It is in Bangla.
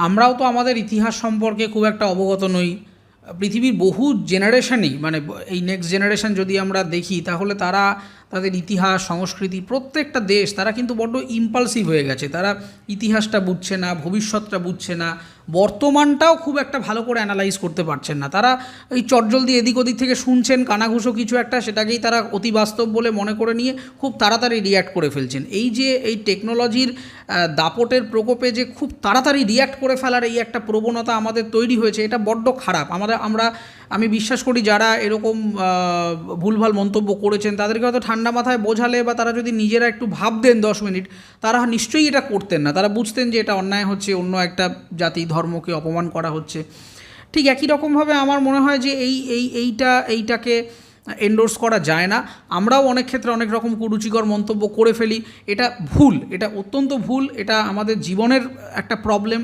আমরাও তো আমাদের ইতিহাস সম্পর্কে খুব একটা অবগত নই। পৃথিবীর বহু জেনারেশনই মানে এই নেক্সট জেনারেশন যদি আমরা দেখি তাহলে তারা তাদের ইতিহাস সংস্কৃতি প্রত্যেকটা দেশ তারা কিন্তু বড্ড ইম্পালসিভ হয়ে গেছে। তারা ইতিহাসটা বুঝছে না, ভবিষ্যৎটা বুঝছে না, বর্তমানটাও খুব একটা ভালো করে অ্যানালাইজ করতে পারছেন না। তারা এই চটজলদি এদিক ওদিক থেকে শুনছেন কানাঘুষো কিছু একটা, সেটাকেই তারা অতি বাস্তব বলে মনে করে নিয়ে খুব তাড়াতাড়ি রিয়্যাক্ট করে ফেলছেন। এই যে এই টেকনোলজির দাপটের প্রকোপে যে খুব তাড়াতাড়ি রিয়্যাক্ট করে ফেলার এই একটা প্রবণতা আমাদের তৈরি হয়েছে, এটা বড্ড খারাপ। আমি বিশ্বাস করি যারা এরকম ভুলভাল মন্তব্য করেছেন তাদেরকে হয়তো ঠান্ডা মাথায় বোঝালে বা তারা যদি নিজেরা একটু ভাবতেন 10 মিনিট, তারা নিশ্চয়ই এটা করতেন না। তারা বুঝতেন যে এটা অন্যায় হচ্ছে, অন্য একটা জাতি ধর্মকে অপমান করা হচ্ছে। ঠিক একই রকমভাবে আমার মনে হয় যে এইটাকে এন্ডোর্স করা যায় না। আমরাও অনেক ক্ষেত্রে অনেক রকম কুরুচিকর মন্তব্য করে ফেলি। এটা ভুল, এটা অত্যন্ত ভুল। এটা আমাদের জীবনের একটা প্রবলেম।